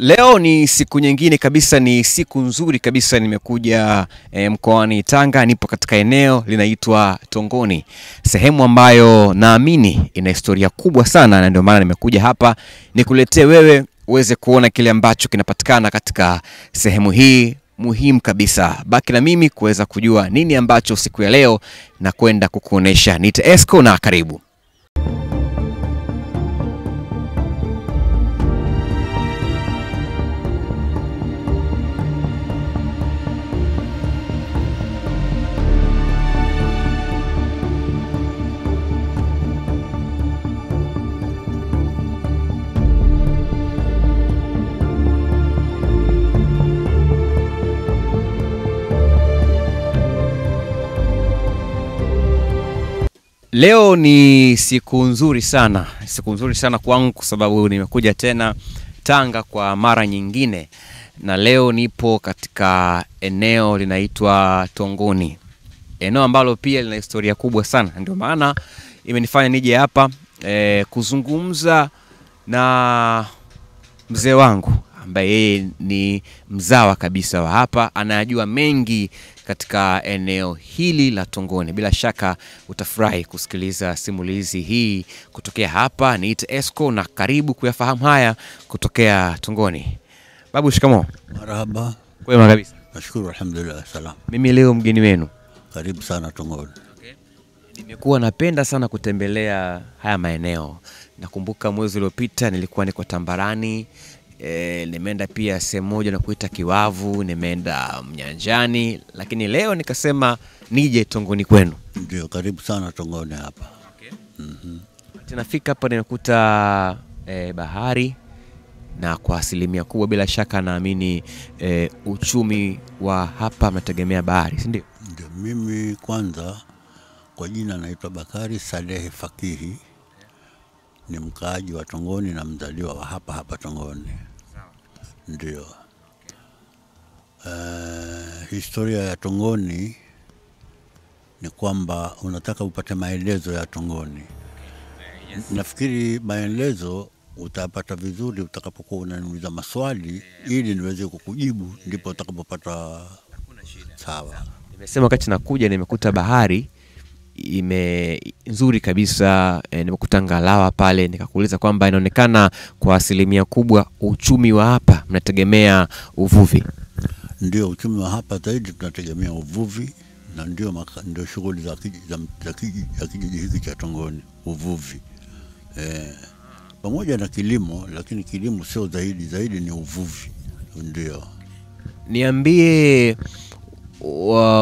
Leo ni siku nyingine kabisa, ni siku nzuri kabisa. Nimekuja mkoani Tanga, nipo katika eneo linaitwa Tongoni, sehemu ambayo naamini ina historia kubwa sana, na ndio maana nimekuja hapa nikuletee wewe uweze kuona kile ambacho kinapatikana katika sehemu hii muhimu kabisa. Baki na mimi kuweza kujua nini ambacho siku ya leo na kwenda kukuonesha. Nita Esco na karibu. Leo ni siku nzuri sana kwangu kwa sababu nimekuja tena Tanga kwa mara nyingine, na leo nipo katika eneo linaitwa Tongoni, eneo ambalo pia lina historia kubwa sana. Ndio maana imenifanya nije hapa kuzungumza na mzee wangu ambaye yeye ni mzawa kabisa wa hapa, anajua mengi katika eneo hili la Tongoni. Bila shaka utafurahi kusikiliza simulizi hii kutokea hapa. Nita Esco na karibu kuyafahamu haya kutokea Tongoni. Babu, shikamoo. Marhaba. Kwema kabisa. Nashukuru, alhamdulillah, salam. Mimi leo mgeni wenu. Karibu sana Tongoni. Okay. Nimekuwa napenda sana kutembelea haya maeneo. Nakumbuka mwezi uliopita nilikuwa niko Tambarani, nimeenda pia sehemu moja na kuita Kiwavu, nimeenda Mnyanjani, lakini leo nikasema nije Tongoni kwenu. Ndio, karibu sana Tongoni hapa. Okay. Tunafika hapa nimekuta bahari, na kwa asilimia kubwa bila shaka naamini uchumi wa hapa mnategemea bahari, si ndio? Ndio, mimi kwanza kwa jina naitwa Bakari Saleh Fakihi. Ni mkaaji wa Tongoni na mzaliwa wa hapa Tongoni. Ndio. Historia ya Tongoni ni kwamba unataka upate maelezo ya Tongoni. Nafikiri maelezo utapata vizuri utakapokuwa unaniuliza maswali ili niweze kukujibu, ndipo utakapopata. Sawa. Nimesema wakati nakuja nimekuta bahari nzuri kabisa, nimekuta ngalawa pale, nikakuuliza kwamba inaonekana kwa asilimia kubwa uchumi wa hapa mnategemea uvuvi. Ndio, uchumi wa hapa zaidi tunategemea uvuvi, na ndio shughuli za kijiji hiki cha Tongoni, uvuvi. Pamoja na kilimo, lakini kilimo sio zaidi ni uvuvi. Ndio. Niambie,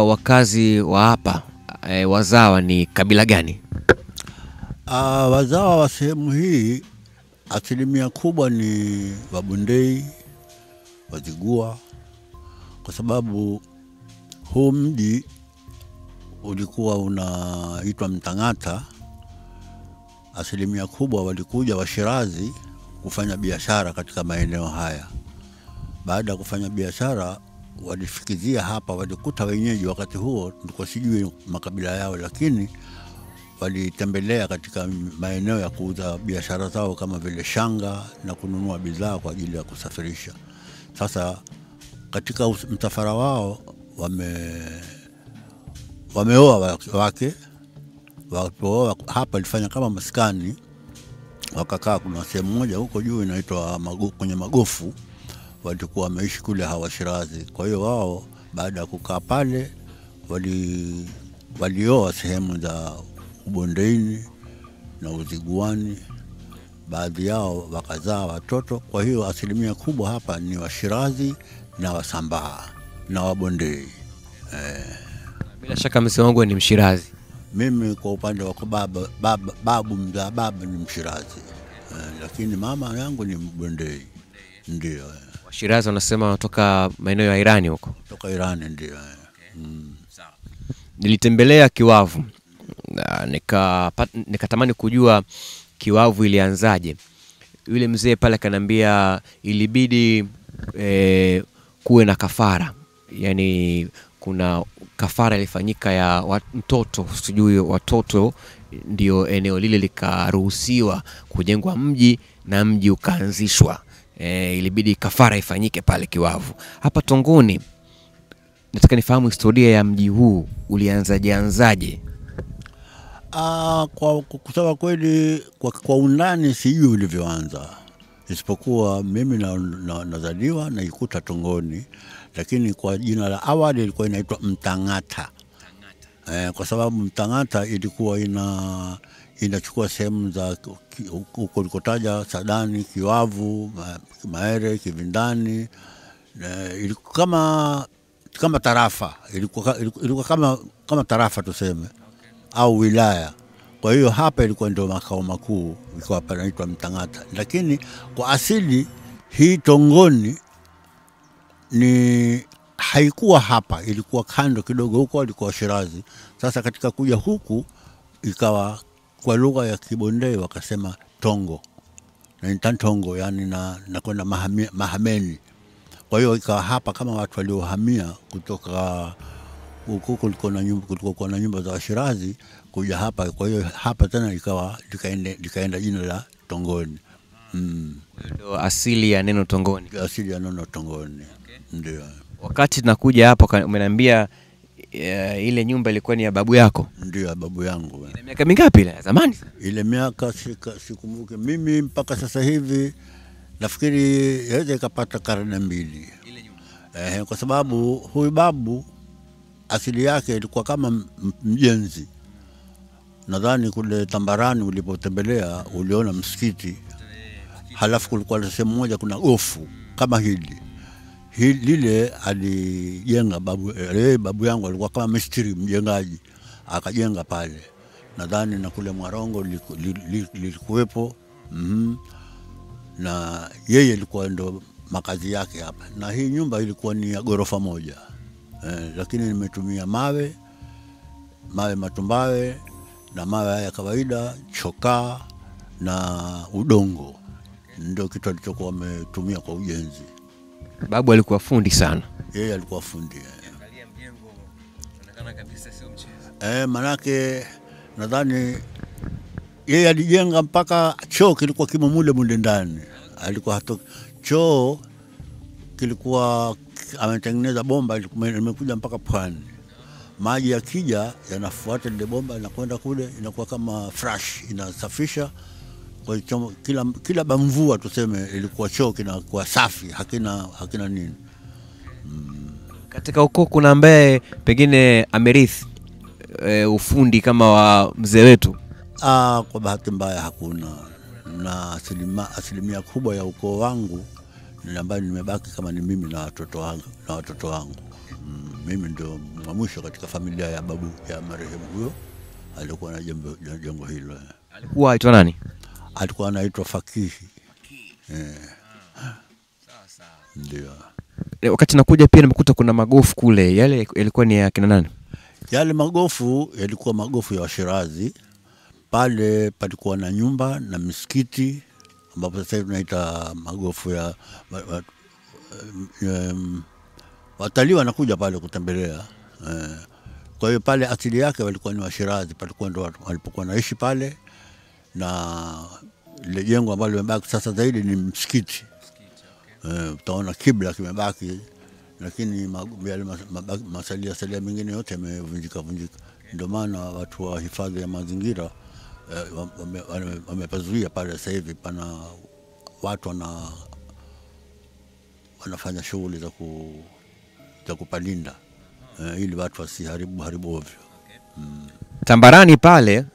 wakazi wa hapa wazawa ni kabila gani? Wazawa wa sehemu hii asilimia kubwa ni Wabondei, Wazigua, kwa sababu huu mji ulikuwa unaitwa Mtangata. Asilimia kubwa walikuja Washirazi kufanya biashara katika maeneo haya. Baada ya kufanya biashara walifikizia hapa, walikuta wenyeji. Wakati huo nilikuwa sijui makabila yao, lakini walitembelea katika maeneo ya kuuza biashara zao kama vile shanga na kununua bidhaa kwa ajili ya kusafirisha. Sasa katika msafara wao wameoa wake. Hapa walifanya kama maskani, wakakaa. Kuna sehemu moja huko juu inaitwa kwenye Magofu, walikuwa wameishi kule hawa Shirazi. Kwa hiyo wao baada ya kukaa pale walioa sehemu za Ubondeni na Uziguani, baadhi yao wakazaa watoto. Kwa hiyo asilimia kubwa hapa ni Washirazi na Wasambaa na Wabondei. Bila shaka msemo wangu ni Mshirazi. Mimi kwa upande wa babu mzaa baba ni Mshirazi, lakini mama yangu ni Mbondei. Ndio. Washirazi wanasema wanatoka maeneo ya Irani huko. Kutoka Irani ndio. Sawa. Nilitembelea Kiwavu na nikatamani kujua Kiwavu ilianzaje. Yule mzee pale akaniambia ilibidi kuwe na kafara. Yaani kuna kafara ilifanyika ya mtoto, sijui watoto, ndio eneo lile likaruhusiwa kujengwa mji na mji ukaanzishwa. Ilibidi kafara ifanyike pale Kiwavu. Hapa Tongoni nataka nifahamu historia ya mji huu, ulianzaje? Kwa kusema kweli kwa undani sijui ulivyoanza, isipokuwa mimi nazaliwa na ikuta Tongoni, lakini kwa jina la awali ilikuwa inaitwa Mtangata. Kwa sababu Mtangata ilikuwa inachukua sehemu za huko ulikotaja Sadani, Kiwavu, Maere, Kivindani. Ilikuwa kama tarafa, ilikuwa kama tarafa tuseme, au wilaya. Kwa hiyo hapa ilikuwa ndio makao makuu, ilikuwa panaitwa Mtangata. Lakini kwa asili hii Tongoni haikuwa hapa, ilikuwa kando kidogo huko, ilikuwa Shirazi. Sasa katika kuja huku ikawa kwa lugha ya Kibondei wakasema Tongo, na Ntantongo, yani na kwenda Mahameni. Kwa hiyo ikawa hapa kama watu waliohamia kutoka huko, kulikuwa na nyumba za Washirazi kuja hapa. Kwa hiyo hapa tena likaenda jina la Tongoni. Ndio asili ya neno Tongoni. Asili ya neno Tongoni. Ndio. Wakati tunakuja hapa umeniambia ile nyumba ilikuwa ni ya babu yako? Ndio, babu yangu. Ile miaka mingapi ile zamani? Ile miaka sikumbuke mimi, mpaka sasa hivi nafikiri yaweza ikapata karne 2 ile nyumba. Kwa sababu huyu babu asili yake ilikuwa kama mjenzi. Nadhani kule Tambarani ulipotembelea uliona msikiti, halafu kulikuwa na sehemu moja kuna gofu kama lile alijenga babu yangu. Alikuwa kama mistri mjengaji, akajenga pale. Nadhani na kule Mwarongo lilikuwepo. Na yeye ilikuwa ndo makazi yake hapa. Na hii nyumba ilikuwa ni ya ghorofa moja, lakini nimetumia mawe matumbawe na mawe haya kawaida, chokaa na udongo. Ndio kitu alichokuwa ametumia kwa ujenzi. Babu alikuwa fundi sana. Yeye alikuwa fundi. Angalia mjengo unaonekana kabisa sio mchezo. Manake nadhani yeye alijenga mpaka choo kilikuwa kimo mule ndani. Alikuwa choo kilikuwa ametengeneza bomba limekuja mpaka pwani. Maji yakija yanafuata ile bomba na kwenda kule, inakuwa kama fresh, inasafisha. Kwa hiyo kila bamvua tuseme ilikuwa choo kinakuwa safi, hakina nini. Katika ukoo kuna ambaye pengine amerithi ufundi kama wa mzee wetu? Kwa bahati mbaya hakuna. Na asilimia kubwa ya ukoo wangu ni ambaye nimebaki kama ni mimi na watoto wangu. Mimi ndio mwisho katika familia ya babu ya marehemu huyo. Alikuwa na jengo hilo. Alikuwa aitwa nani? Alikuwa anaitwa Fakihi. Sawa. Ndio. Wakati nakuja pia nimekuta kuna magofu kule. Yale yalikuwa ni ya kina nani? Yale magofu yalikuwa magofu ya Washirazi. Pale palikuwa na nyumba na misikiti, ambapo sasa tunaita magofu ya watalii wanakuja pale kutembelea. Kwa hiyo pale asili yake walikuwa ni Washirazi, palikuwa ndo walipokuwa naishi pale. Na ile jengo ambalo limebaki sasa zaidi ni msikiti. Utaona kibla kimebaki, lakini masalia mengine yote yamevunjika. Ndio maana watu wa hifadhi ya mazingira wamepazuia pale. Sasa hivi pana watu wanafanya shughuli za kupalinda ili watu wasiharibu ovyo. Tambarani pale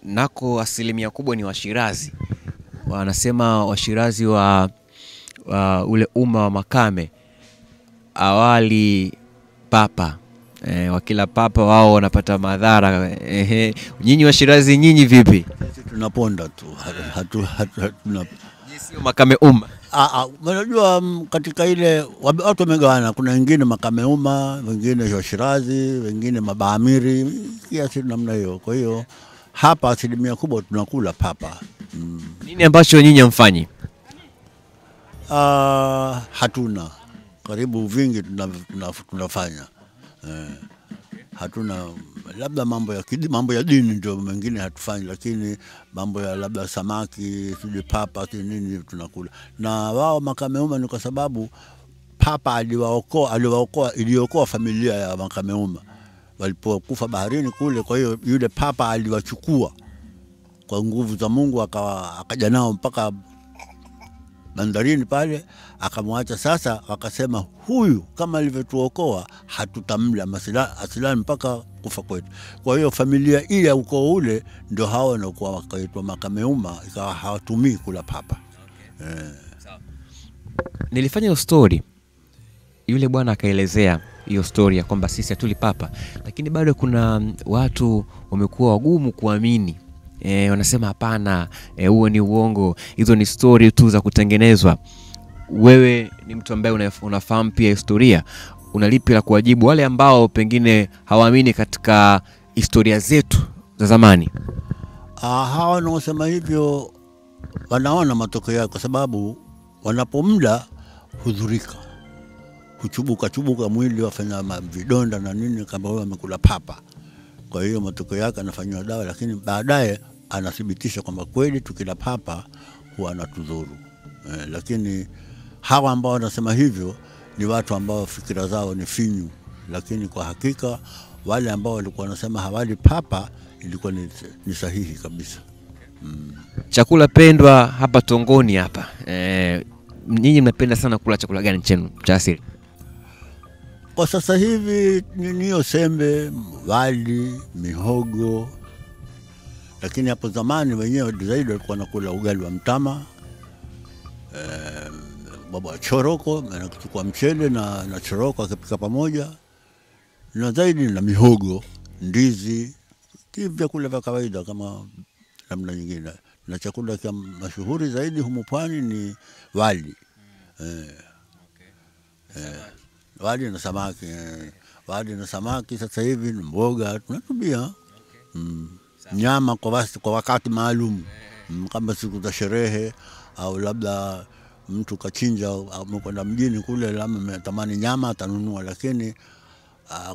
nako asilimia kubwa ni Washirazi. Wanasema Washirazi wa ule umma wa Makame awali papa, wakila papa wao wanapata madhara. Nyinyi Washirazi nyinyi vipi? Sisi tunaponda tu, hatuna sio Makame umma. Unajua katika ile watu wamegawana, kuna wengine Makame umma, wengine Washirazi, wengine Mabaamiri, kiasi namna hiyo. Kwa hiyo hapa asilimia kubwa tunakula papa. Nini ambacho nyinyi mfanyi? Hatuna karibu vingi tunafanya. Hatuna, labda mambo ya dini ndio mengine hatufanyi, lakini mambo ya labda samaki, sijui papa, nini tunakula. Na wao Makame umma ni kwa sababu papa iliokoa familia ya Makame umma walipokufa baharini kule. Kwa hiyo yule papa aliwachukua kwa nguvu za Mungu, akaja nao mpaka bandarini pale, akamwacha. Sasa wakasema huyu kama alivyotuokoa hatutamla asilani mpaka kufa kwetu. Kwa hiyo familia ile ukoo ule ndio hao wanakuwa wakaitwa Makame umma, ikawa hawatumii kula papa. Nilifanya hiyo story, yule bwana akaelezea hiyo story ya kwamba sisi hatuli papa, lakini bado kuna watu wamekuwa wagumu kuamini. Wanasema hapana, huo ni uongo, hizo ni story tu za kutengenezwa. Wewe ni mtu ambaye unafahamu pia historia, unalipi la kuwajibu wale ambao pengine hawaamini katika historia zetu za zamani? Hawa wanaosema hivyo wanaona matokeo yake, kwa sababu wanapomda hudhurika, huchubuka mwili, wafanya vidonda na nini kama wao wamekula papa. Kwa hiyo matokeo yake anafanywa dawa, lakini baadaye anathibitisha kwamba kweli tukila papa huwa anatudhuru. Lakini hawa ambao wanasema hivyo ni watu ambao fikira zao ni finyu, lakini kwa hakika wale ambao walikuwa wanasema hawali papa ilikuwa ni sahihi kabisa. Chakula pendwa hapa Tongoni hapa, nyinyi mnapenda sana kula chakula gani chenu cha asili? Kwa sasa hivi niyo sembe, wali, mihogo. Lakini hapo zamani wenyewe zaidi walikuwa nakula ugali wa mtama, baba choroko, anachukua mchele na choroko akipika pamoja, na zaidi na mihogo, ndizi, vyakula vya kawaida kama namna nyingine. Na chakula cha mashuhuri zaidi humu Pwani ni wali. Wali na samaki. Wali na samaki sasa hivi ni mboga tunatumia. Nyama kwa wakati maalum, kama siku za sherehe au labda mtu kachinja au kwenda mjini kule labda ametamani nyama atanunua, lakini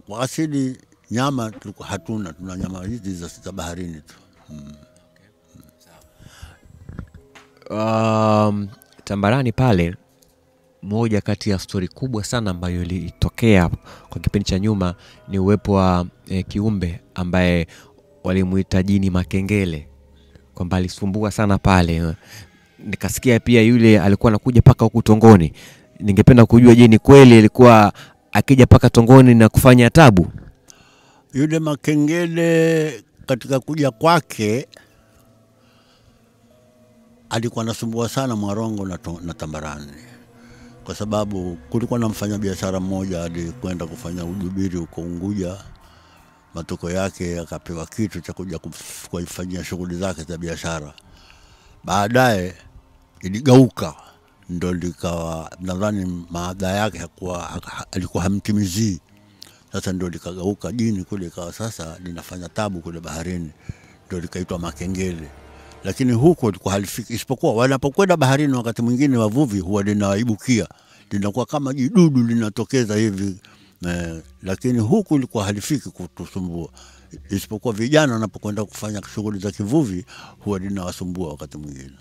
kwa asili nyama tulikuwa hatuna, tuna nyama hizi za baharini tu. Tambarani pale, moja kati ya story kubwa sana ambayo ilitokea kwa kipindi cha nyuma ni uwepo wa kiumbe ambaye walimuita Jini Makengele, kwamba alisumbua sana pale. Nikasikia pia yule alikuwa anakuja paka huku Tongoni. Ningependa kujua, je, ni kweli alikuwa akija paka Tongoni na kufanya tabu? Yule Makengele katika kuja kwake alikuwa anasumbua sana Mwarongo na Tambarani, kwa sababu kulikuwa na mfanyabiashara mmoja alikwenda kufanya ujubiri huko Unguja. Matokeo yake akapewa kitu cha kuja kufanyia shughuli zake za biashara. Baadaye iligauka, ndio likawa nadhani maadha yake alikuwa hamtimizii. Sasa ndio likagauka jini kule, ikawa sasa linafanya tabu kule baharini, ndio likaitwa Makengele. Lakini huko ilikuwa halifiki, isipokuwa wanapokwenda baharini wakati mwingine wavuvi huwa linawaibukia, linakuwa kama jidudu linatokeza hivi. Lakini huku ilikuwa halifiki kutusumbua, isipokuwa vijana wanapokwenda kufanya shughuli za kivuvi huwa linawasumbua wakati mwingine.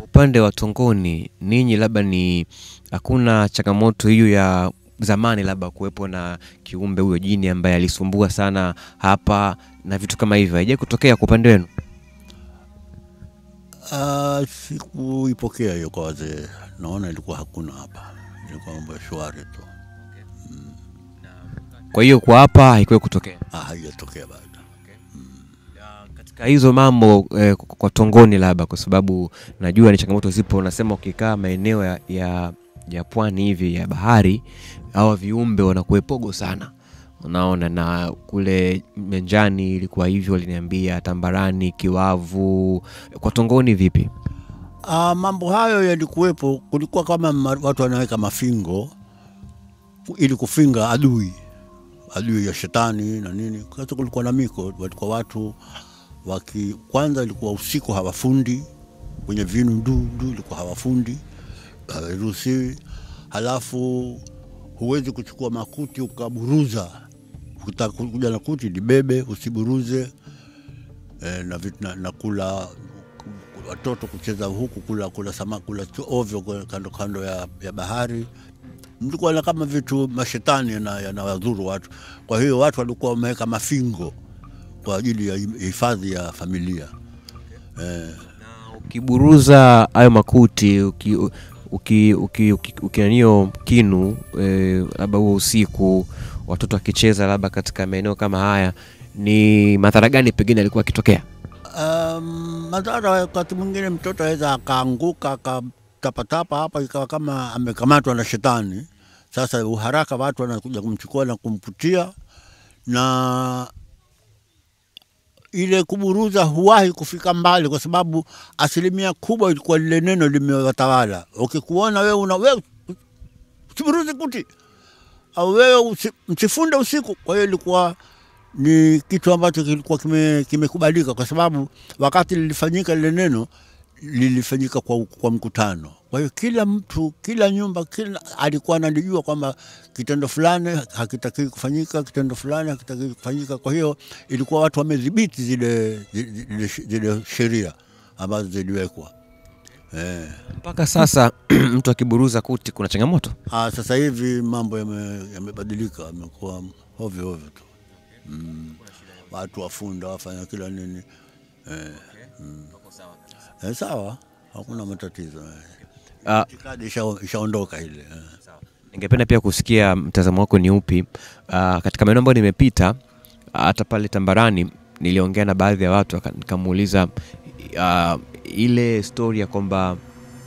Upande wa Tongoni ninyi labda ni hakuna changamoto hiyo ya zamani, labda kuwepo na kiumbe huyo jini ambaye alisumbua sana hapa na vitu kama hivyo, haije kutokea kwa upande wenu? Sikuipokea hiyo kwa wazee, naona ilikuwa hakuna hapa, ilikuwa mambo ya shwari tu. Kwa hiyo kwa hapa haikuwa kutokea? Haijatokea bado. Katika hizo mambo kwa Tongoni labda, kwa sababu najua ni changamoto zipo, unasema ukikaa maeneo ya pwani hivi ya bahari, hawa viumbe wanakuepogo sana, unaona, na kule Menjani ilikuwa hivyo, waliniambia Tambarani, Kiwavu. Kwa Tongoni vipi? Mambo hayo yalikuwepo, kulikuwa kama watu wanaweka mafingo ili kufinga adui ya shetani na nini. Kwa hiyo kulikuwa na miko, walikuwa watu kwanza ilikuwa usiku hawafundi kwenye vinu ndu ilikuwa hawafundi, hawaruhusiwi. Halafu huwezi kuchukua makuti ukaburuza, ukitaka kuja na kuti libebe, usiburuze. Na kula watoto kucheza huku, kula samaki, kula ovyo kando ya bahari. Mlikuwa na kama vitu mashetani yanawadhuru watu. Kwa hiyo watu walikuwa wameweka mafingo kwa ajili ya hifadhi ya familia. Na ukiburuza hayo makuti, ukianio kinu, labda huo usiku watoto wakicheza labda katika maeneo kama haya, ni madhara gani pengine alikuwa akitokea? Madhara, wakati mwingine mtoto aweza akaanguka akatapatapa hapa, ikawa kama amekamatwa na shetani. Sasa uharaka watu wanakuja kumchukua na kumputia, na ile kuburuza huwahi kufika mbali, kwa sababu asilimia kubwa ilikuwa lile neno limewatawala. Ukikuona wewe usiburuze kuti, au wewe msifunde usiku. Kwa hiyo ilikuwa ni kitu ambacho kilikuwa kimekubalika, kwa sababu wakati lilifanyika lile neno lilifanyika kwa mkutano. Kwa hiyo kila mtu, kila nyumba, alikuwa analijua kwamba kitendo fulani hakitakiwi kufanyika, kitendo fulani hakitakiwi kufanyika. Kwa hiyo ilikuwa watu wamedhibiti zile sheria ambazo ziliwekwa. Mpaka sasa mtu akiburuza kuti kuna changamoto? Sasa hivi mambo yamebadilika, yamekuwa ovyo tu. Watu wafunda, wafanya kila nini. Sawa, hakuna matatizo. Itikadi ishaondoka ile. Ningependa pia kusikia mtazamo wako ni upi katika maeneo ambayo nimepita. Hata pale Tambarani niliongea na baadhi ya watu, nikamuuliza ile story ya kwamba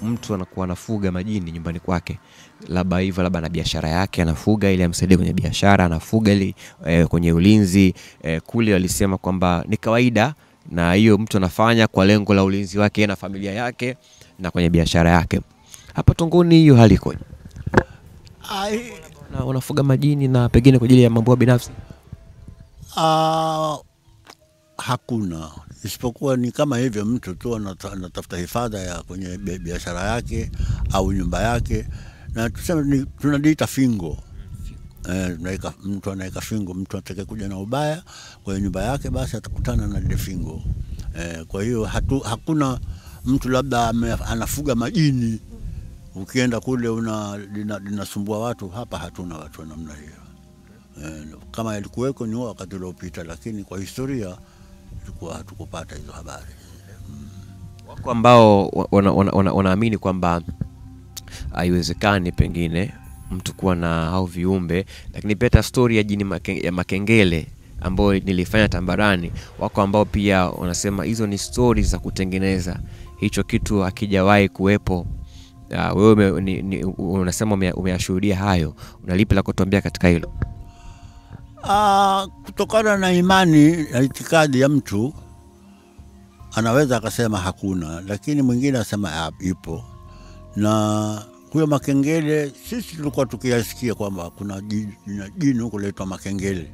mtu anakuwa anafuga majini nyumbani kwake, labda hivyo, labda na biashara yake anafuga ili amsaidie kwenye biashara, anafuga ili kwenye ulinzi. Kule walisema kwamba ni kawaida, na hiyo mtu anafanya kwa lengo la ulinzi wake na familia yake na kwenye biashara yake. Hapa Tongoni hiyo hali iko? Na unafuga majini na pengine kwa ajili ya mambo binafsi? Hakuna, isipokuwa ni kama hivyo mtu tu anatafuta hifadhi ya kwenye biashara yake au nyumba yake, na tuseme tunaliita fingo. Mtu anaweka fingo, mtu atakaye kuja na ubaya kwa nyumba yake, basi atakutana na ile fingo. Kwa hiyo hakuna mtu labda anafuga majini, ukienda kule linasumbua watu. Hapa hatuna watu namna hiyo. Kama ilikuweko ni wakati uliopita, lakini kwa historia tulikuwa hatukupata hizo habari. Wako ambao wanaamini kwamba haiwezekani pengine mtu kuwa na hao viumbe, lakini pia story ya jini ya makengele ambao nilifanya Tambarani, wako ambao pia wanasema hizo ni stories za kutengeneza, hicho kitu hakijawahi kuwepo. Wewe unasema umeyashuhudia hayo, unalipi la kutuambia katika hilo? Kutokana na imani na itikadi ya mtu, anaweza akasema hakuna, lakini mwingine asema ipo. Na huyo makengele sisi tulikuwa tukiyasikia kwamba kuna jini huko laitwa makengele.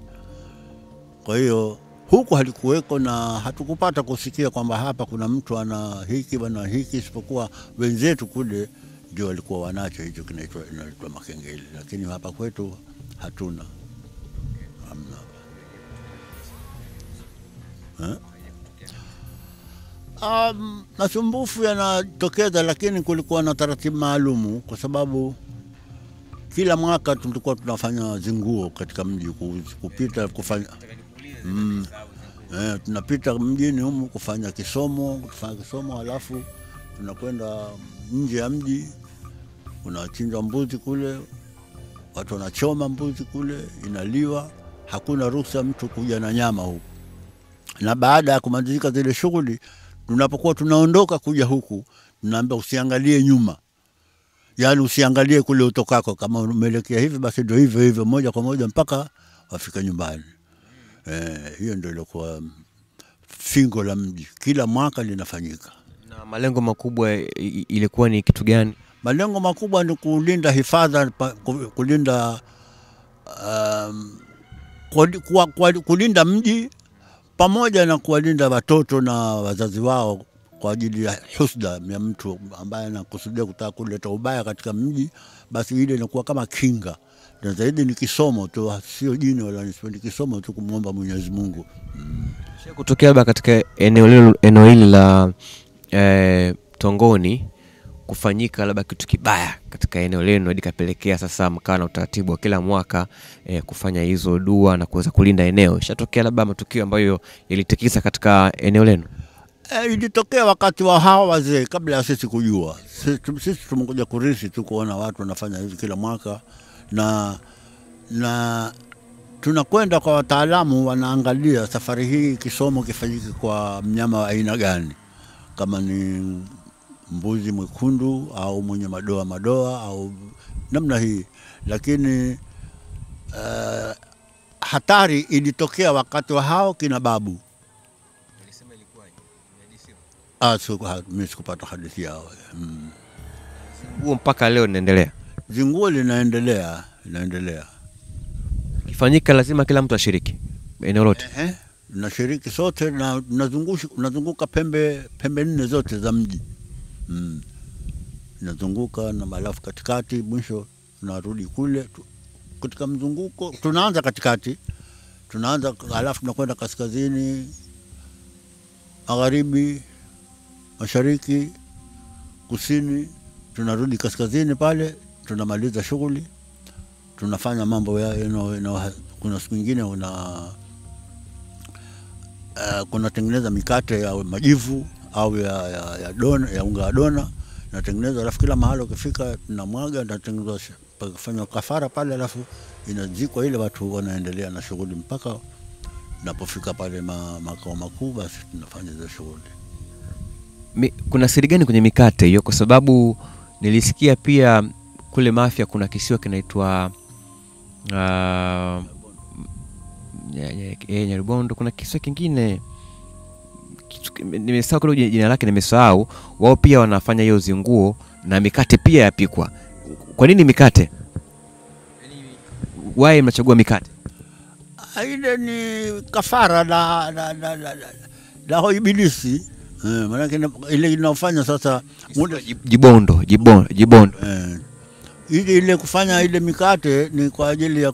Kwa hiyo huku halikuweko, na hatukupata kusikia kwamba hapa kuna mtu ana hiki, isipokuwa wenzetu kule ndio walikuwa wanacho hicho kinaitwa makengele, lakini hapa kwetu hatuna. Masumbufu yanatokeza, lakini kulikuwa na taratibu maalumu, kwa sababu kila mwaka tulikuwa tunafanya zinguo katika mji, kupita kufanya tunapita mjini humu kufanya kisomo, halafu tunakwenda nje ya mji, unachinja mbuzi kule, watu wanachoma mbuzi kule, inaliwa, hakuna ruhusa mtu kuja na nyama huku. Na baada ya kumalizika zile shughuli, tunapokuwa tunaondoka kuja huku, tunaambia usiangalie nyuma. Yaani usiangalie kule utokako, kama umeelekea hivi basi ndio hivyo hivyo moja kwa moja mpaka wafika nyumbani. Hiyo ndio ilikuwa fingo la mji, kila mwaka linafanyika. Na malengo makubwa ilikuwa ni kitu gani? Malengo makubwa ni kulinda hifadhi, kulinda kulinda mji pamoja na kuwalinda watoto na wazazi wao kwa ajili ya husda ya mtu ambaye anakusudia kutaka kuleta ubaya katika mji, basi ile inakuwa kama kinga. Na zaidi ni kisomo tu, sio jini wala ni kisomo tu kumuomba Mwenyezi Mungu. Kutokea labda katika eneo hili la Tongoni kufanyika labda kitu kibaya katika eneo lenu hadi kapelekea sasa mkawa na utaratibu wa kila mwaka kufanya hizo dua na kuweza kulinda eneo, ishatokea labda matukio ambayo yalitikisa katika eneo lenu? Ilitokea wakati wa hawa wazee kabla ya sisi kujua. Sisi tumekuja kurithi tu kuona watu wanafanya hivi kila mwaka, na tunakwenda kwa wataalamu wanaangalia safari hii kisomo kifanyike kwa mnyama wa aina gani, kama ni mbuzi mwekundu au mwenye madoa madoa au namna hii. Lakini hatari ilitokea wakati wa hao kina babu. Nilisema ilikuwaje? Mimi sikupata hadithi yao. Huo mpaka leo linaendelea? Zinguo linaendelea. Kifanyika lazima kila mtu ashiriki eneo lote. Tunashiriki sote na tunazunguka pembe 4 zote za mji. Tunazunguka na malafu katikati, mwisho tunarudi kule katika mzunguko. Tunaanza katikati, alafu tunakwenda kaskazini, magharibi, mashariki, kusini, tunarudi kaskazini pale, tunamaliza shughuli, tunafanya mambo ya kuna siku nyingine kuna tengeneza mikate ya majivu au ya dona, ya unga wa dona natengeneza, alafu kila mahali ukifika tunamwaga na tengeneza kufanya kafara pale, alafu inazikwa ile, watu wanaendelea na shughuli mpaka napofika pale makao makuu, basi tunafanya hizo shughuli. Kuna siri gani kwenye mikate hiyo? Kwa sababu nilisikia pia kule Mafia kuna kisiwa kinaitwa Nyarubondo, kuna kisiwa kingine nimesahau kule jina lake, nimesahau. Wao pia wanafanya hiyo zinguo na mikate pia yapikwa. Kwa nini mikate? Why mnachagua mikate? Ile ni kafara la ibilisi. Maana ile inafanya sasa jibondo. Ile kufanya ile mikate ni kwa ajili ya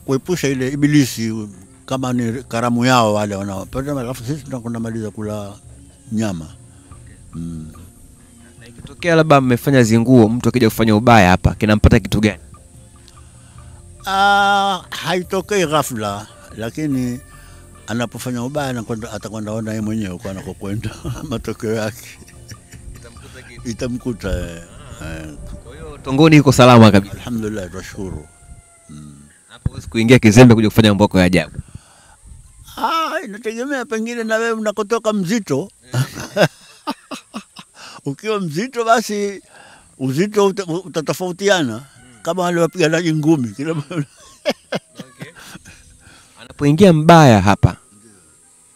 kuepusha ile ibilisi, kama ni karamu yao wale wanaopenda, alafu sisi tunakwenda maliza kula nyama. Na ikitokea labda mmefanya zinguo, mtu akija kufanya ubaya hapa, kinampata kitu gani? Haitokei ghafla, lakini anapofanya ubaya atakwenda ona yeye mwenyewe kwa anakokwenda matokeo yake itamkuta. Kwa hiyo Tongoni iko salama kabisa? Alhamdulillah, tunashukuru. Hapo huwezi kuingia kizembe kuja kufanya mambo ya ajabu? Inategemea, pengine na wewe unakotoka mzito. Ukiwa mzito basi uzito utatofautiana, kama wale wapiganaji ngumi kila okay. Anapoingia mbaya hapa,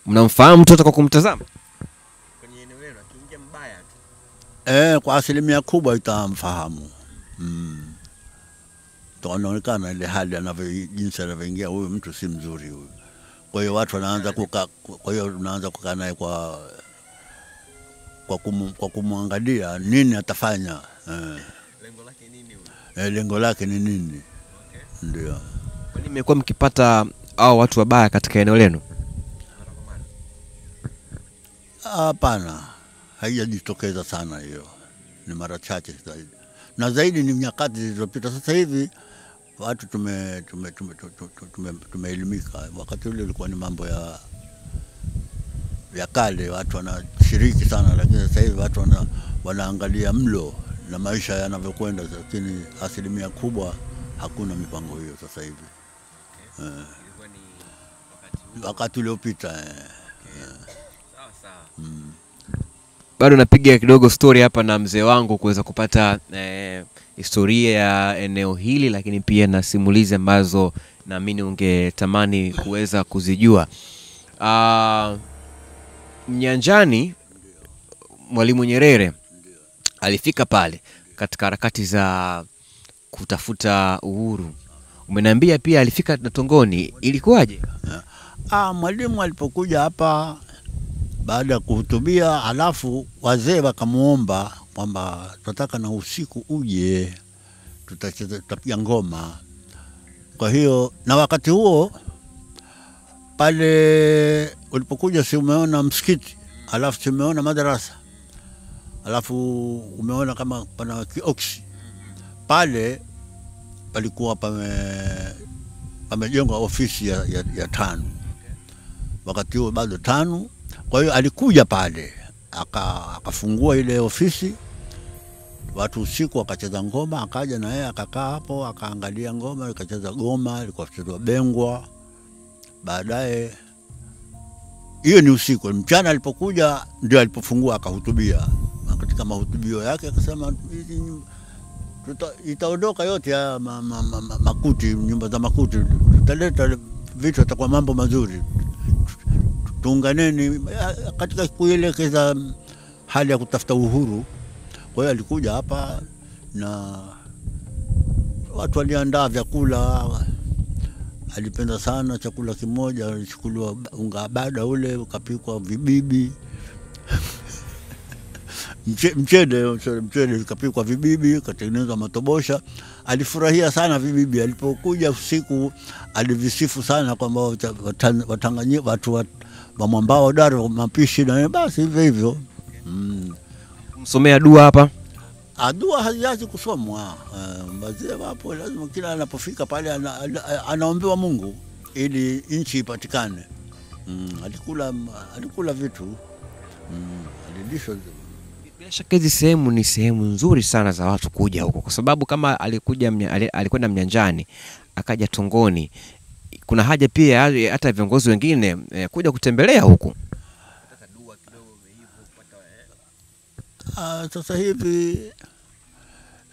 mnamfahamu mtoto kwa kumtazama? Kwenye eneo lenu akiingia mbaya tu, kwa asilimia kubwa itamfahamu. Tunaonekana ile hali jinsi anavyoingia, huyu mtu si mzuri huyu. Kwa hiyo watu wanaanza tunaanza kukaa naye kwa kumwangalia nini atafanya. Lengo lake nini huyu? Lengo lake ni nini? Okay. Ndio. Kwani mmekuwa mkipata hao watu wabaya katika eneo lenu? Hapana, haijajitokeza sana hiyo. Ni mara chache zaidi. Na zaidi ni nyakati zilizopita. Sasa hivi watu tumeelimika. Wakati ule ilikuwa ni mambo vya kale watu wanashiriki sana, lakini sasa hivi watu wanaangalia mlo na maisha yanavyokwenda, lakini asilimia kubwa hakuna mipango hiyo sasa hivi. Wakati uliopita. Sawa sawa. Bado napiga kidogo story hapa na mzee wangu kuweza kupata historia ya eneo hili, lakini pia na simulizi ambazo naamini ungetamani kuweza kuzijua. Mnyanjani Mwalimu Nyerere alifika pale katika harakati za kutafuta uhuru. Umeniambia pia alifika na Tongoni, ilikuwaje? Mwalimu alipokuja hapa baada ya kuhutubia, alafu wazee wakamuomba kwamba tunataka na usiku uje tutapiga ngoma. Kwa hiyo na wakati huo pale ulipokuja, si umeona msikiti, alafu si umeona madarasa, alafu umeona kama pana kioksi pale, palikuwa pamejengwa ofisi ya TANU. Wakati huo bado TANU. Kwa hiyo alikuja pale akafungua ile ofisi, watu usiku wakacheza ngoma, akaja na yeye akakaa hapo akaangalia ngoma, akacheza goma, ilikuwa kuchezwa bengwa. Baadaye hiyo ni usiku. Mchana alipokuja ndio alipofungua akahutubia. Katika mahutubio yake akasema itaondoka yote ya makuti, nyumba za makuti, tutaleta vitu, atakuwa mambo mazuri, tuunganeni katika kuelekeza hali ya kutafuta uhuru. Kwa hiyo alikuja hapa na watu waliandaa vyakula. Alipenda sana chakula kimoja, alichukuliwa unga abada ule ukapikwa vibibi mchele ukapikwa vibibi, katengenezwa matobosha. Alifurahia sana vibibi. Alipokuja usiku alivisifu sana kwamba Watanganyika watu wa mwambao Dar mapishi, na basi hivyo hivyo. Msomea dua hapa. Dua haziachi kusomwa. Wazee wapo, lazima kila anapofika pale anaombewa Mungu ili nchi ipatikane. Alikula vitu. Alilishwa. Bila shaka hizi sehemu ni sehemu nzuri sana za watu kuja huko, kwa sababu kama alikwenda Mnyanjani akaja Tongoni, kuna haja pia hata viongozi wengine kuja kutembelea huku. Sasa hivi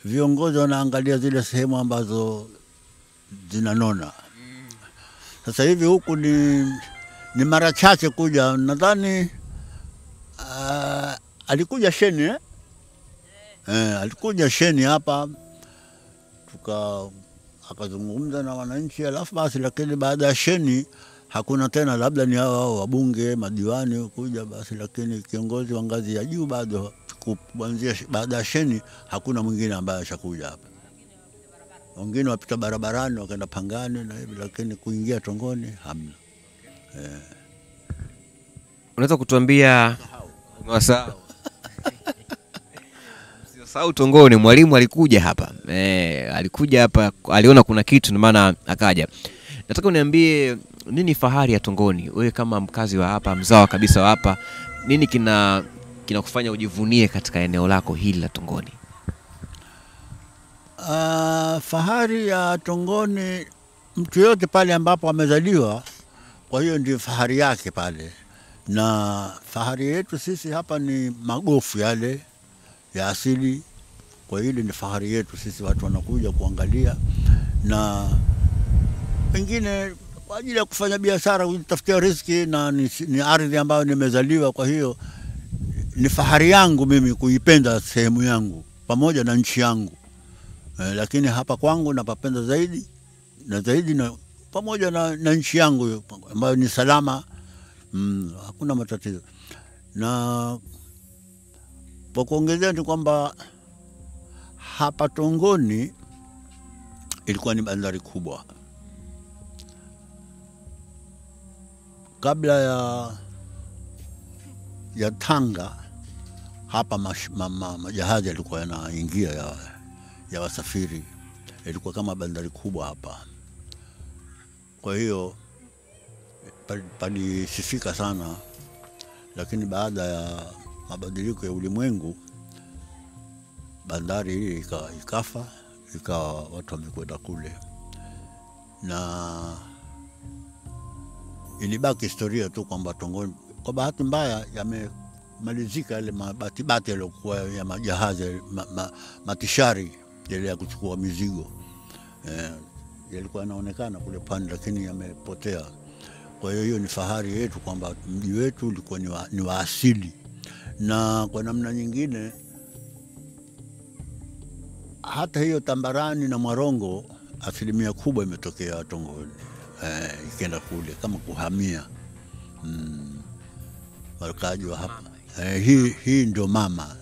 viongozi wanaangalia zile sehemu ambazo zinanona. Sasa hivi huku ni mara chache kuja. Nadhani alikuja Sheni alikuja Sheni hapa, akazungumza na wananchi, alafu basi. Lakini baada ya Sheni hakuna tena, labda ni hao wabunge, madiwani kuja basi, lakini kiongozi wa ngazi ya juu bado kuanzia baada ya Sheni hakuna mwingine ambaye ashakuja hapa. Wengine wapita barabarani wakaenda Pangani na hivi, lakini kuingia Tongoni hamna. Unaweza kutuambia umewasahau? Sio Tongoni, Mwalimu alikuja hapa. Alikuja hapa, aliona kuna kitu, na maana akaja. Nataka uniambie nini fahari ya Tongoni? Wewe kama mkazi wa hapa, mzawa kabisa wa hapa, nini kinakufanya ujivunie katika eneo lako hili la Tongoni? Fahari ya Tongoni, mtu yote pale ambapo amezaliwa, kwa hiyo ndio fahari yake pale. Na fahari yetu sisi hapa ni magofu yale ya asili. Kwa hiyo ni fahari yetu sisi, watu wanakuja kuangalia, na wengine kwa ajili ya kufanya biashara, kutafutia riziki, na ni ardhi ambayo nimezaliwa. Kwa hiyo ni fahari yangu mimi kuipenda sehemu yangu pamoja na nchi yangu. Lakini hapa kwangu napapenda zaidi na pamoja na nchi yangu ambayo ni salama. Hakuna matatizo. Na kwa kuongezea ni kwamba hapa Tongoni ilikuwa ni bandari kubwa. Kabla ya Tanga hapa majahazi yalikuwa yanaingia ya wasafiri. Ilikuwa kama bandari kubwa hapa. Kwa hiyo palisifika sana, lakini baada ya mabadiliko ya ulimwengu bandari hii ikafa, ikawa watu wamekwenda kule, na ilibaki historia tu kwamba Tongoni kwa bahati mbaya yamemalizika yale mabatibati yaliokuwa ya majahazi matishari yale ya kuchukua mizigo, yalikuwa yanaonekana kule pwani, lakini yamepotea. Kwa hiyo ni fahari yetu kwamba mji wetu ulikuwa ni wa asili, na kwa namna nyingine hata hiyo Tambarani na Mwarongo asilimia kubwa imetokea Tongoni, ikienda kule kama kuhamia wakaji wa hapa. Hii ndio mama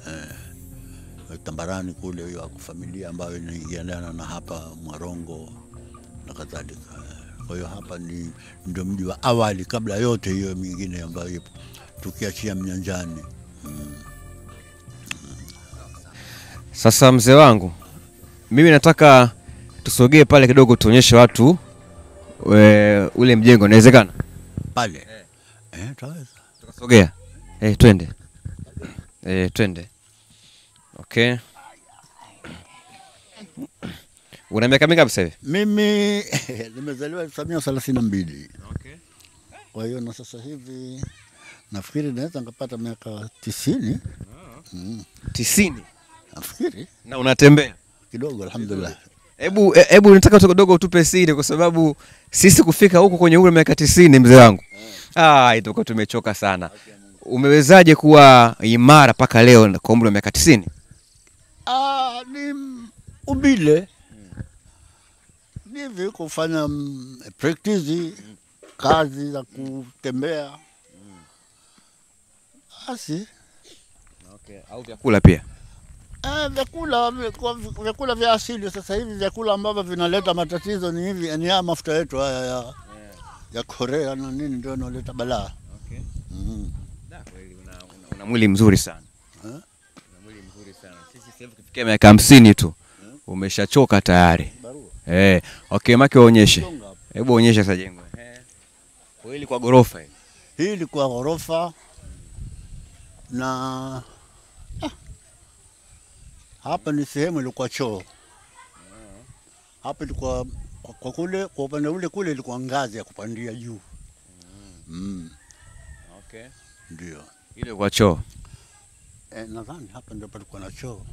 Tambarani kule, hiyo familia ambayo inaingiliana na hapa Mwarongo na kadhalika. Kwa hiyo hapa ndio mji wa awali kabla yote hiyo mingine ambayo ipo, tukiachia Mnyanjani. Sasa mzee wangu, mimi nataka tusogee pale kidogo tuonyeshe watu ule mjengo, inawezekana? Pale. Taweza. Tukasogea. Twende. Twende. Okay. Una miaka mingapi sasa hivi? Mimi nimezaliwa 1932. Okay. Kwa hiyo na sasa hivi nafikiri naweza ngapata miaka 90. 90. Nafikiri. Na unatembea Kidogo alhamdulillah. Hebu nataka kidogo utupe siri, kwa sababu sisi kufika huko kwenye umri wa miaka 90 mzee wangu. Itakuwa tumechoka sana. Umewezaje kuwa imara paka leo kwa umri wa miaka 90? Ni ubile. Hivi kufanya practice, kazi za kutembea. Basi. Okay, au vyakula pia? Vyakula vya asili. Sasa hivi vyakula ambavyo vinaleta matatizo ni hivi, ni haya mafuta yetu haya ya Korea na nini ndio yanaleta balaa. Okay. Kweli una mwili mzuri sana. Una mwili mzuri sana. Sisi sasa hivi kufikia miaka 50 tu umeshachoka tayari. Okay, maki waonyeshe. Hebu onyesha sasa jengo. Kwa hili kwa gorofa hili. Hili kwa gorofa na hapa ni sehemu ilikuwa choo. Hapa ilikuwa kwa kule kwa upande ule kule ilikuwa ngazi ya kupandia juu. Okay. Ndio. Ile kwa choo. Nadhani hapa ndio palikuwa na choo.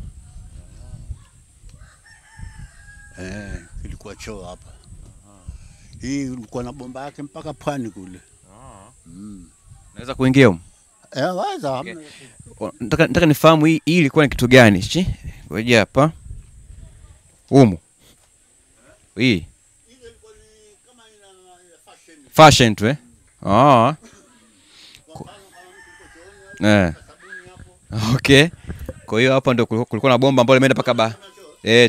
Ilikuwa choo hapa. Hii ilikuwa na bomba yake mpaka pwani kule. Naweza kuingia huko? Waweza. Okay. Nataka nifahamu hii ilikuwa ni kitu gani? Ngoja hapa. Humu. Hii ilikuwa ni kama ina fashion tu Okay. Kwa hiyo hapa ndio kulikuwa na bomba ambalo limeenda paka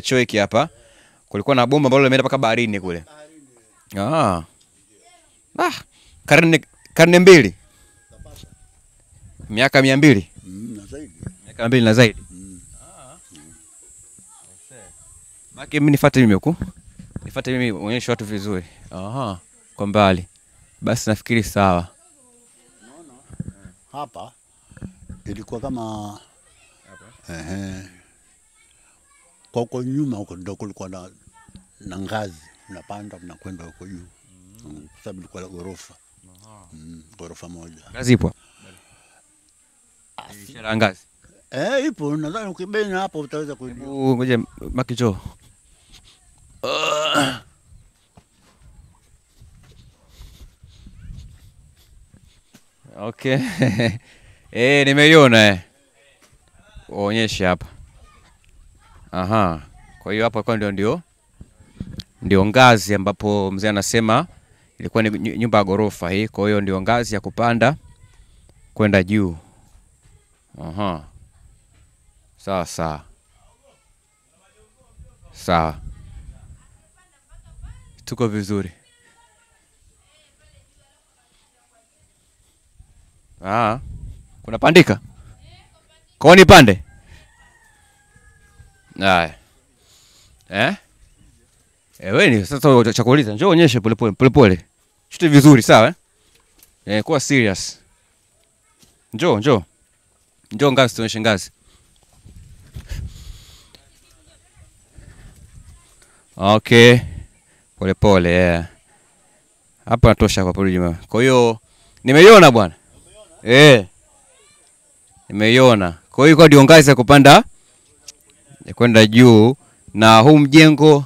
choo hiki hapa. Kulikuwa na bomba ambalo limeenda paka baharini kule. Karne mbili. Miaka 200. Na zaidi. Miaka 200 na zaidi. Baki mimi nifuate mimi huko. Nifuate mimi uonyeshe watu vizuri. Kwa mbali. Basi nafikiri sawa. Hapa ilikuwa kama kwa huko nyuma huko ndio kulikuwa na ngazi, unapanda unakwenda huko juu. Kwa sababu ilikuwa gorofa. Gorofa moja. Ngazi ipo? Ishara ngazi. Ipo, nadhani ukibenya hapo utaweza kujua. Ngoja maki choo. Okay. Nimeiona Onyesha hapa. Kwa hiyo hapa kwa ndio ngazi ambapo mzee anasema ilikuwa ni nyumba ya gorofa hii. Kwa hiyo ndio ngazi ya kupanda kwenda juu. Sawa. Tuko vizuri. Kuna pandika? Kwa ni pande? Wewe ni sasa cha kuuliza, njoo onyeshe polepole. Chute vizuri, sawa? Kuwa serious. Njoo ngazi, tuonyeshe ngazi. Okay. Pole yeah. Hapa natosha kwa pole jamaa. Kwa hiyo nimeiona bwana. Nimeiona. Kwa hiyo ndio ngazi ya kupanda ya kwenda juu, na huu mjengo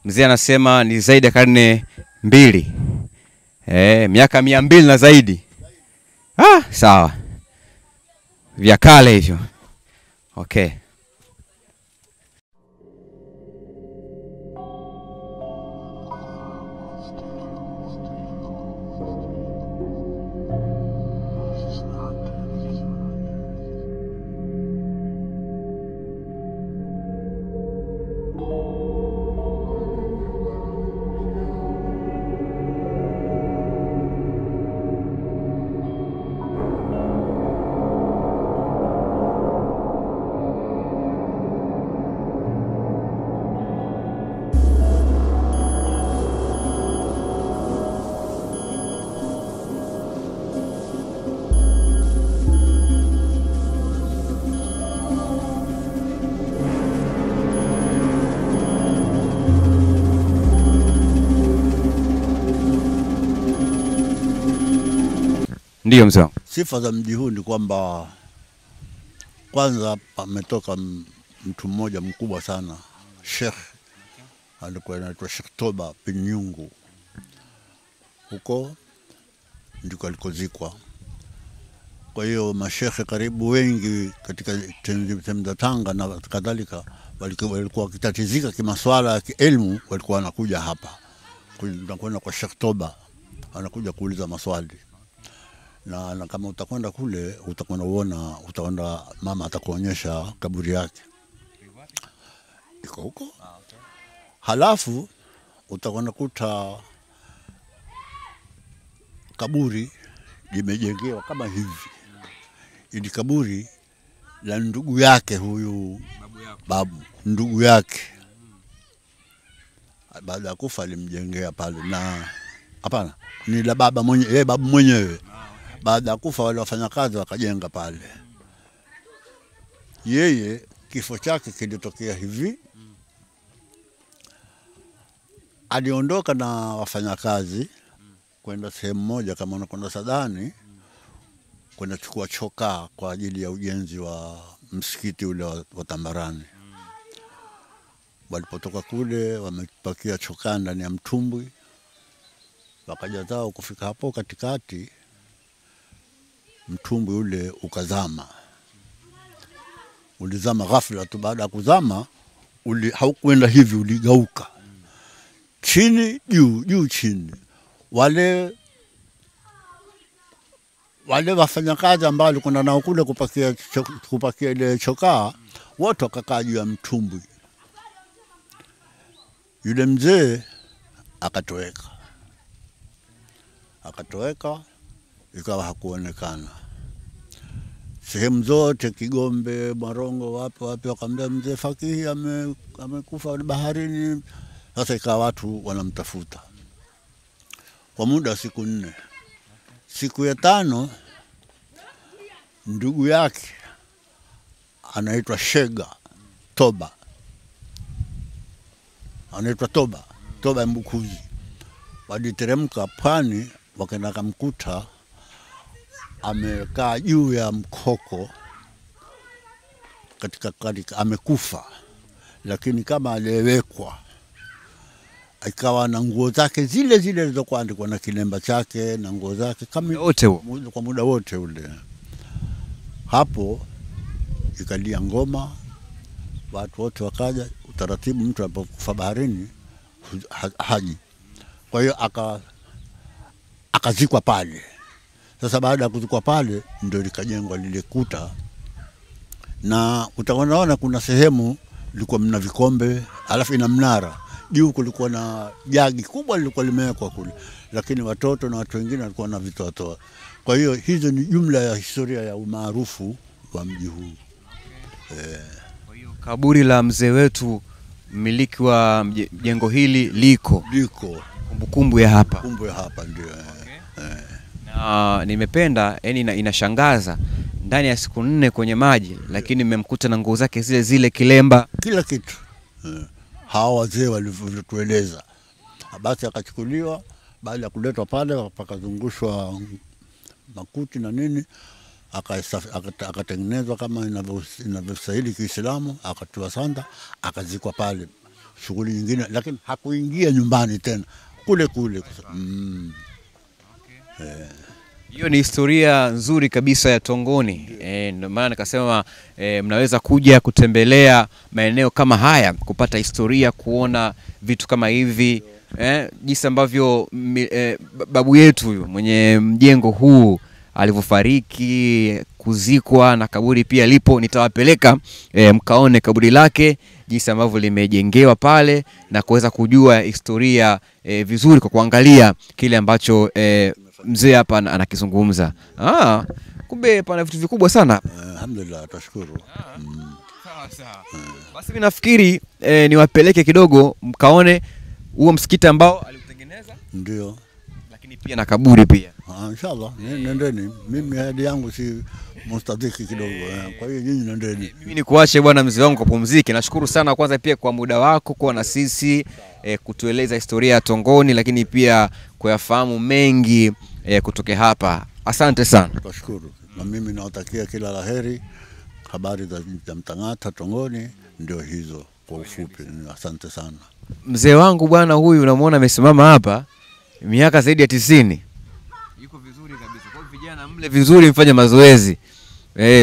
mzee anasema ni zaidi ya karne 2. Miaka 200 na zaidi. Sawa. Vya kale hivyo. Okay. Ndiyo mzee. Sifa za mji huu ni kwamba kwanza ametoka mtu mmoja mkubwa sana, Sheikh alikuwa anaitwa Sheikh Toba bin Nyungu. Huko ndiko alikozikwa. Kwa hiyo mashekhe karibu wengi katika sehemu za Tanga na kadhalika walikuwa wakitatizika kimaswala ya kielimu, walikuwa wanakuja hapa. Tunakwenda kwa Sheikh Toba, anakuja kuuliza maswali. Na kama utakwenda kule utakwenda utaona mama atakuonyesha kaburi yake. Iko huko. Halafu utakwenda kuta kaburi limejengewa kama hivi. Ili kaburi la ndugu yake huyu babu, ndugu yake. Baada ya kufa alimjengea pale, na hapana, ni la baba mwenyewe, babu mwenyewe. Baada ya kufa wale wafanyakazi wakajenga pale. Yeye kifo chake kilitokea hivi. Aliondoka na wafanyakazi kwenda sehemu moja, kama unakwenda Sadani, kwenda chukua chokaa kwa ajili ya ujenzi wa msikiti ule wa Tambarani. Walipotoka kule wamepakia chokaa ndani ya mtumbwi, wakaja zao kufika hapo katikati, mtumbwi ule ukazama. Ulizama ghafla tu. Baada ya kuzama haukwenda hivi, uligauka chini juu chini. Wale wafanyakazi ambao walikuwa nao kule kupakia ile chokaa, wote wakakaa juu ya mtumbwi. Yule mzee akatoweka, ikawa hakuonekana. Sehemu zote, Kigombe, Marongo, wapi wakamwambia mzee Fakihi amekufa baharini. Sasa ikawa watu wanamtafuta kwa muda wa siku 4. Siku ya 5 ndugu yake anaitwa Shega Toba, anaitwa Toba Mbukuzi, waliteremka pwani, wakaenda kumkuta amekaa juu ya mkoko katika amekufa, lakini kama aliyewekwa. Ikawa na nguo zake zile zilizokuwa andikwa na kilemba chake na nguo zake kama wote kwa muda wote ule. Hapo ikalia ngoma, watu wote wakaja. Utaratibu, mtu anapokufa baharini haji. Kwa hiyo akazikwa pale. Sasa baada ya kuzikwa pale ndio likajengwa lile kuta, na utaona kuna sehemu ilikuwa mna vikombe, alafu ina mnara. Juu kulikuwa na jagi kubwa lilikuwa limewekwa kule, lakini watoto na watu wengine walikuwa na vitoto. Kwa hiyo hizo ni jumla ya historia ya umaarufu wa mji huu. Kwa hiyo kaburi la mzee wetu, mmiliki wa jengo hili, liko kumbukumbu ya hapa. Kumbukumbu ya hapa ndio. Na nimependa, yani inashangaza ndani ya siku 4 kwenye maji, lakini mmemkuta na nguo zake zile zile, kilemba, kila kitu. Hawa wazee walivyotueleza. Basi akachukuliwa, baada ya kuletwa pale pakazungushwa makuti na nini, akatengenezwa kama inavyostahili Kiislamu, akatiwa sanda, akazikwa pale. Shughuli nyingine, lakini hakuingia nyumbani tena, kule. Hiyo ni historia nzuri kabisa ya Tongoni. Ndio maana nikasema mnaweza kuja kutembelea maeneo kama haya, kupata historia, kuona vitu kama hivi, jinsi ambavyo babu yetu huyu mwenye mjengo huu alivyofariki, kuzikwa, na kaburi pia lipo. Nitawapeleka mkaone kaburi lake, jinsi ambavyo limejengewa pale, na kuweza kujua historia vizuri kwa kuangalia kile ambacho mzee hapa anakizungumza. Kumbe pana vitu vikubwa sana. Alhamdulillah, tashukuru. Sawa. Basi mimi nafikiri niwapeleke kidogo mkaone huo msikiti ambao aliutengeneza. Ndio. Lakini pia na kaburi pia. Inshallah, nendeni. Mimi hadi yangu si mustadiki kidogo. Kwa hiyo nyinyi nendeni. Mimi nikuache bwana mzee wangu kupumzike. Nashukuru sana kwanza pia kwa muda wako kwa na sisi, kutueleza historia ya Tongoni, lakini pia kuyafahamu mengi kutoka hapa. Asante sana. Tashukuru. Na mimi nawatakia kila laheri. Habari za Mtangata Tongoni ndio hizo kwa ufupi. Asante sana. Mzee wangu bwana huyu unamuona amesimama hapa miaka zaidi ya 90. Yuko vizuri kabisa. Kwa vijana mle vizuri, mfanye mazoezi.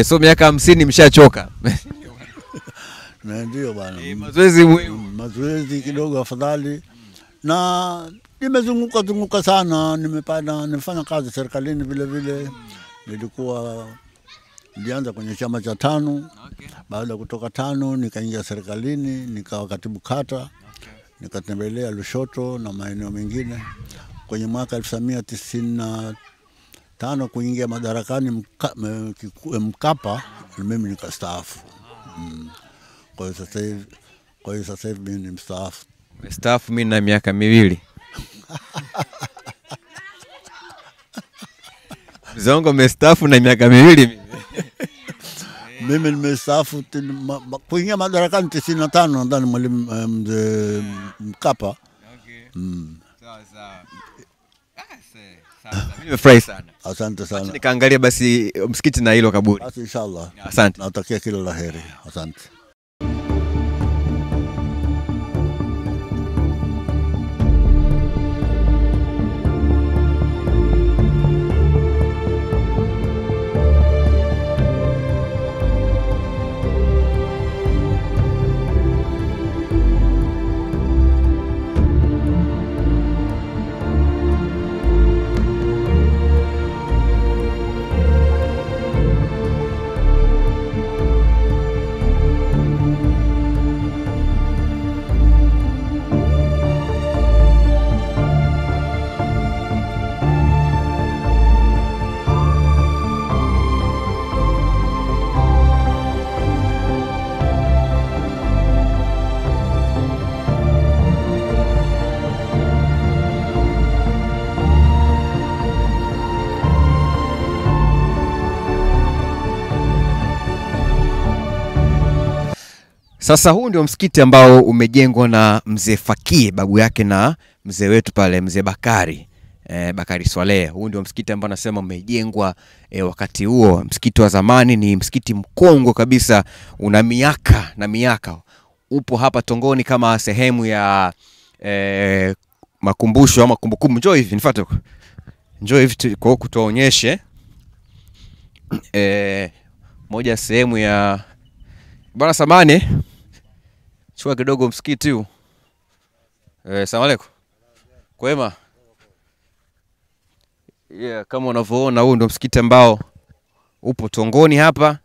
So miaka 50 mshachoka. Na ndio bwana. Mazoezi muhimu. Mazoezi kidogo afadhali. Na nimezunguka sana, nimefanya kazi serikalini vile vile. Nilianza kwenye chama cha TANU. Baada ya kutoka TANU nikaingia serikalini, nikawa katibu kata. Nikatembelea Lushoto na maeneo mengine. Kwenye mwaka 1995 kuingia madarakani Mkapa, mimi nikastaafu. Kwa hiyo sasa hivi mimi ni mstaafu. Mstaafu mimi na miaka 2. Mzongo mstaafu na miaka 2 mimi nimestaafu kuingia madarakani 95 ndani mwalimu mzee Mkapa. Sawa. Mimi nimefurahi sana. Asante sana. Nikaangalia basi msikiti na hilo kaburi. Basi inshallah. Asante. Natakia kila laheri. Asante. Sasa huu ndio msikiti ambao umejengwa na mzee Fakii, babu yake na mzee wetu pale, mzee Bakari, Bakari Swaleh. Huu ndio msikiti ambao nasema umejengwa wakati huo. Msikiti wa zamani, ni msikiti mkongwe kabisa, una miaka na miaka. Upo hapa Tongoni kama sehemu ya makumbusho ama kumbukumbu. Njoo hivi, nifuate. Njoo hivi kwa kutuonyeshe moja sehemu ya bwana samani. Chukua kidogo msikiti huu. Asalamu alaykum. Kwema. Kama unavyoona huu ndio msikiti ambao upo Tongoni hapa.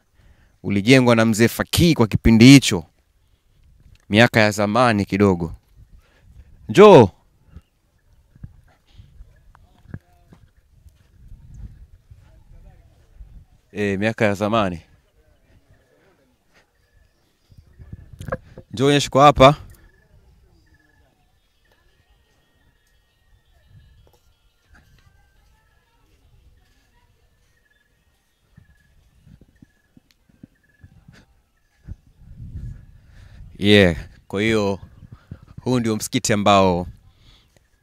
Ulijengwa na mzee Fakii kwa kipindi hicho, miaka ya zamani kidogo. Njoo. Miaka ya zamani. Njoo nyeshiko hapa. Yeah, kwa hiyo huu ndio msikiti ambao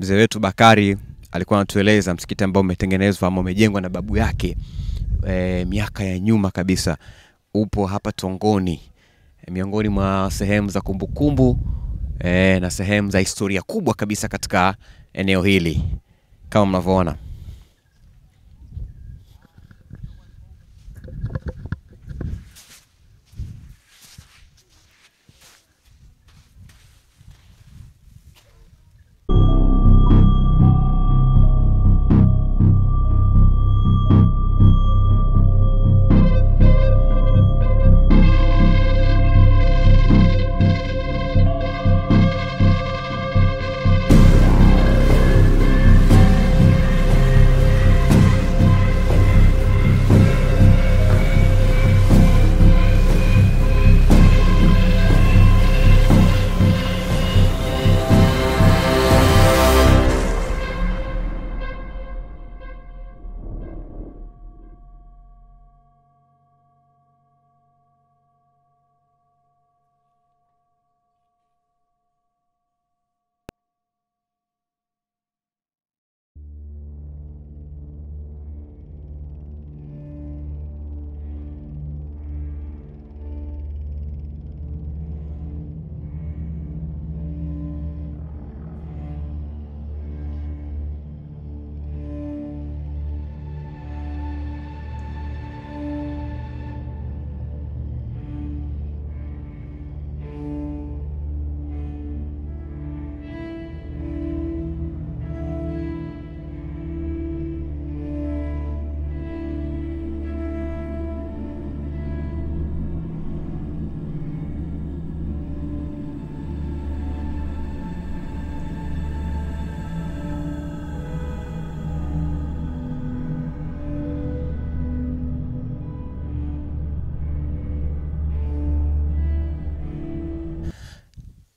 mzee wetu Bakari alikuwa anatueleza, msikiti ambao umetengenezwa ama umejengwa na babu yake miaka ya nyuma kabisa. Upo hapa Tongoni, miongoni mwa sehemu za kumbukumbu na sehemu za historia kubwa kabisa katika eneo hili kama mnavyoona.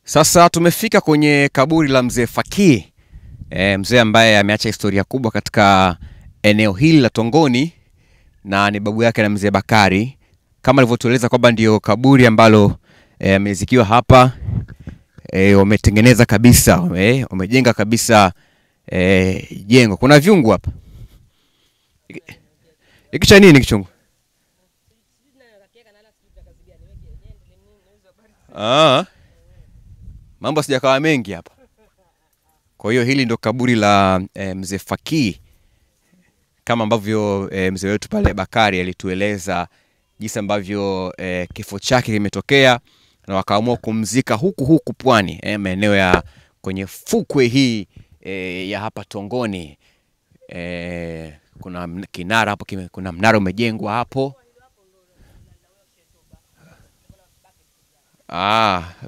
Sasa tumefika kwenye kaburi la mzee Fakii, mzee ambaye ameacha historia kubwa katika eneo hili la Tongoni, na ni babu yake na mzee Bakari. Kama alivyotueleza kwamba ndio kaburi ambalo amezikiwa hapa. Wametengeneza kabisa, wamejenga kabisa jengo. Kuna viungu hapa. Hiki cha nini kichungu? Mambo sijakawa mengi hapa. Kwa hiyo hili ndo kaburi la mzee Fakii, kama ambavyo mzee wetu pale Bakari alitueleza jinsi ambavyo kifo chake kimetokea, na wakaamua kumzika huku pwani, maeneo ya kwenye fukwe hii ya hapa Tongoni. Kuna kinara hapo, kuna mnara umejengwa hapo.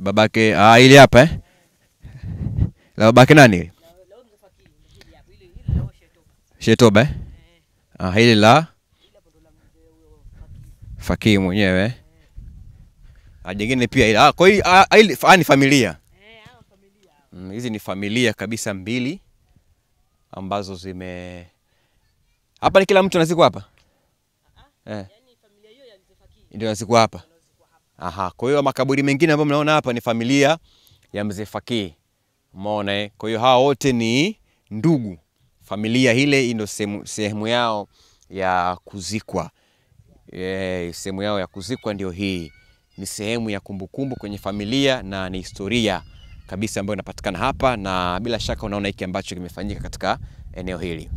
Babake ili hapa la babake nani? Shetoba. Hili la Fakii mwenyewe. Jingine pia ile. Kwa hiyo ni familia. Hizi ni familia kabisa mbili ambazo zime hapa. Ni kila mtu anazikwa hapa. Yaani familia hiyo ya mzee Fakii ndio anazikwa hapa. Kwa hiyo makaburi mengine ambayo mnaona hapa ni familia ya mzee Fakii. Umeona Kwa hiyo hao wote ni ndugu. Familia ile ndio sehemu yao ya kuzikwa. Sehemu yao ya kuzikwa ndio hii. Ni sehemu ya kumbukumbu kwenye familia na ni historia kabisa ambayo inapatikana hapa, na bila shaka unaona hiki ambacho kimefanyika katika eneo hili.